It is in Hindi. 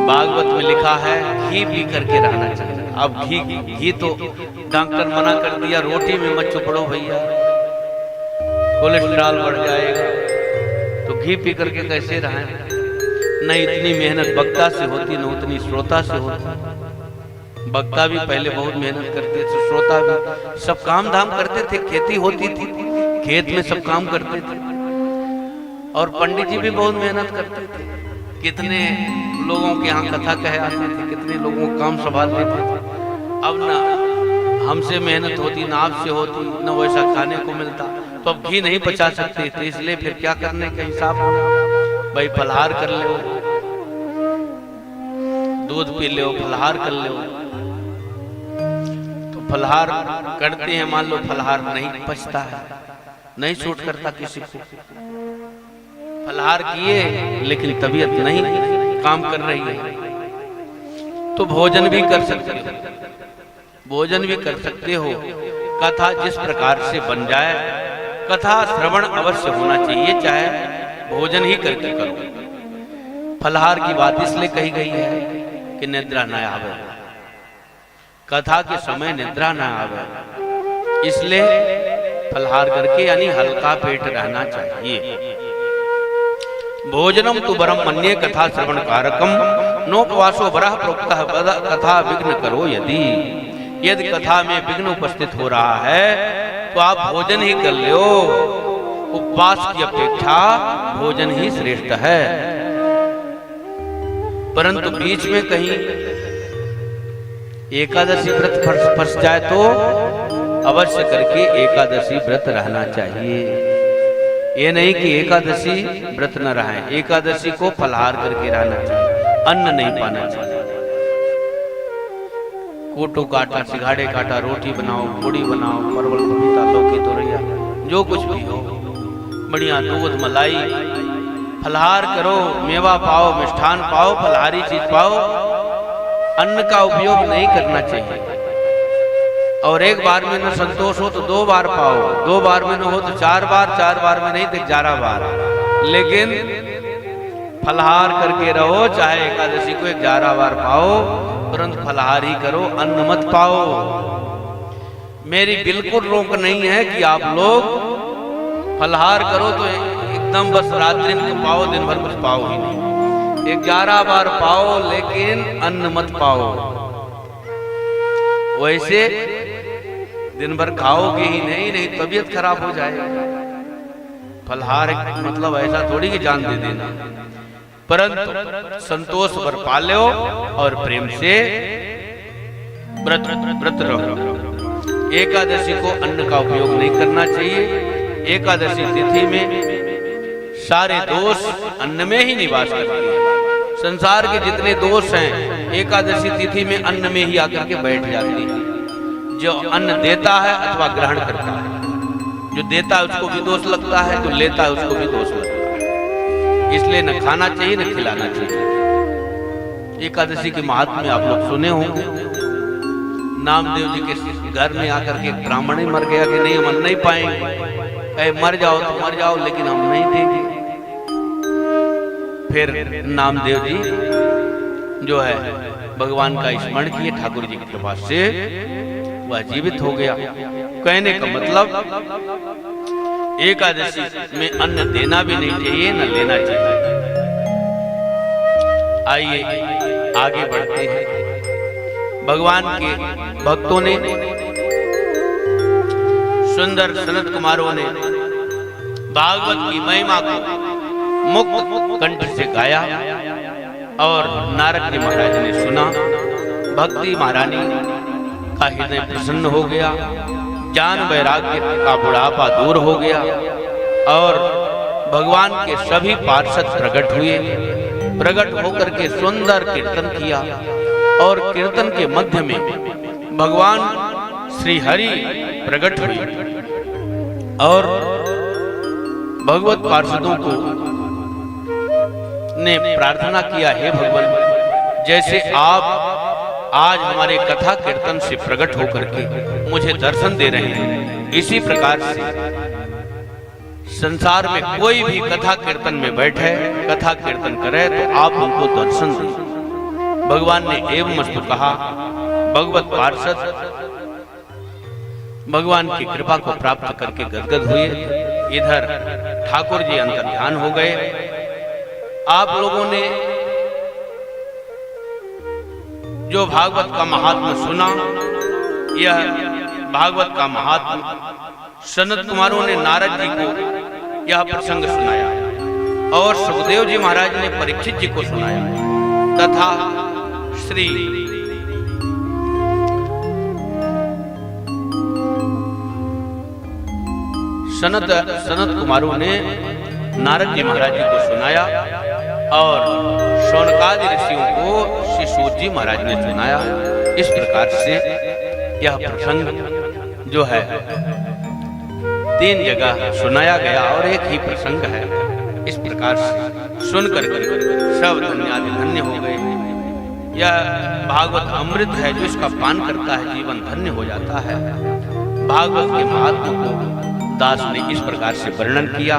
भागवत में लिखा है घी पी करके रहना चाहिए। अब घी तो डॉक्टर मना कर दिया, रोटी में मत चुपड़ो भैया, कोलेस्ट्रॉल बढ़ जाएगा। तो घी पी करके कैसे रहें? न इतनी मेहनत वक्ता से होती, न उतनी श्रोता से होती। वक्ता भी पहले बहुत मेहनत करते थे, श्रोता भी सब काम धाम करते थे, खेती होती थी, खेत में सब काम करते थे। और पंडित जी भी बहुत मेहनत करते थे, कितने लोगों के यहाँ कथा कहे आते थे, कितने लोगों को काम संभालते थे। अब ना हमसे मेहनत होती, ना आपसे होती, न वैसा खाने को मिलता। तो अब घी नहीं बचा सकते थे, इसलिए फिर क्या करने का हिसाब भाई, फलहार कर लो, दूध पी लो, फलहार कर लो। तो फलहार करते हैं, मान लो फलहार नहीं पचता है, नहीं सूट करता किसी को। फलहार किए लेकिन तबीयत नहीं काम कर रही है, तो भोजन भी कर सकते हो, भोजन भी कर सकते हो। कथा जिस प्रकार से बन जाए, कथा श्रवण अवश्य होना चाहिए, चाहे भोजन ही करके करो। फलहार की बात इसलिए कही गई है कि निद्रा न आवे, कथा के समय निद्रा न आवे, इसलिए फलहार करके यानी हल्का पेट रहना चाहिए। भोजनम तु वरम मन्ये कथा श्रवण कारकम नोपवासो वरः प्रोक्तः कथा विघ्न करो यदि कथा में विघ्न उपस्थित हो रहा है तो आप भोजन ही कर लो। उपवास की अपेक्षा भोजन ही श्रेष्ठ है। परंतु बीच में कहीं एकादशी व्रत फंस जाए तो अवश्य करके एकादशी व्रत रहना चाहिए। ये नहीं कि एकादशी व्रत न रहे, एकादशी को फलहार करके रहना चाहिए, अन्न नहीं पाना चाहिए। कोटो काटा, सिंघाड़े काटा, रोटी बनाओ, पूड़ी बनाओ, परवल पपीता लौकी तोरैया जो कुछ भी हो, बढ़िया दूध मलाई, फलहार करो, मेवा पाओ, मिष्ठान पाओ, फलहारी चीज पाओ। अन्न का उपयोग नहीं करना चाहिए। और एक बार में न संतोष हो तो 2 बार पाओ, 2 बार में न हो तो 4 बार, 4 बार में नहीं तो 11 बार। लेकिन फलहार करके रहो, चाहे एकादशी को 11 बार पाओ, परंतु फलहार ही करो, अन्न मत पाओ। मेरी बिल्कुल रोक नहीं है कि आप लोग फलहार करो तो एकदम बस रात्रि में पाओ, दिन भर कुछ पाओ ही नहीं। 11 बार पाओ लेकिन अन्न मत पाओ। वैसे दिन भर खाओगे ही नहीं तबीयत खराब हो जाएगी। फलहार मतलब ऐसा थोड़ी कि जान दे देना, परंतु संतोष भर पा लो और प्रेम से व्रत रहो। एकादशी को अन्न का उपयोग नहीं करना चाहिए। एकादशी तिथि में सारे दोष अन्न में ही निवास करते हैं। संसार के जितने दोष हैं एकादशी तिथि में अन्न में ही आकर के बैठ जाते हैं। जो अन्न देता है अथवा ग्रहण करता है, जो देता है उसको भी दोष लगता है, जो लेता है उसको भी दोष लगता है। इसलिए न खाना चाहिए न खिलाना चाहिए। एकादशी के महात्म्य आप लोग सुने होंगे। नामदेव जी के घर में आकर के ब्राह्मण ही मर गया कि नहीं हम नहीं पाएंगे, मर जाओ तो मर जाओ लेकिन हम नहीं देंगे। फिर नामदेव जी जो है भगवान का स्मरण किए, ठाकुर जी की कृपा से वह जीवित हो गया। कहने का मतलब एकादशी में अन्न देना भी नहीं चाहिए न लेना चाहिए। आइए आगे बढ़ते हैं। भगवान के भक्तों ने, सुंदर सनत कुमारों ने भागवत की महिमा को मुक्त कंठ से गाया और नारद जी महाराज ने सुना। भक्ति महारानी का हृदय प्रसन्न हो गया, ज्ञान वैराग्य का बुढ़ापा दूर हो गया और भगवान के सभी पार्षद प्रकट हुए। प्रकट होकर के सुंदर कीर्तन किया और कीर्तन के मध्य में भगवान श्री हरि प्रकट हुए और भगवत पार्षदों को ने प्रार्थना किया, हे भगवान, जैसे आप आज हमारे कथा कीर्तन से प्रकट होकर के मुझे दर्शन दे रहे हैं, इसी प्रकार से संसार में कोई भी कथा कीर्तन में बैठे, कथा कीर्तन करे तो आप उनको दर्शन दें। भगवान ने एवं मस्तु कहा। भगवत पार्षद भगवान की कृपा को प्राप्त करके गदगद हुए। इधर ठाकुर जी अंतर ध्यान हो गए। आप लोगों ने जो भागवत का महात्मा सुना, यह भागवत का महात्मा सनत कुमारों ने नारद जी को यह प्रसंग सुनाया और सुखदेव जी महाराज ने परीक्षित जी को सुनाया तथा श्री सनत कुमारों ने नारद जी महाराज जी को सुनाया और शौनकादि ऋषियों को श्री सूत जी महाराज ने सुनाया। इस प्रकार से यह प्रसंग जो है 3 जगह सुनाया गया और एक ही प्रसंग है। इस प्रकार से सुनकर सब धन्यादि धन्य हो गए। यह भागवत अमृत है, जो इसका पान करता है जीवन धन्य हो जाता है। भागवत के महात्मा को दास ने इस प्रकार से वर्णन किया।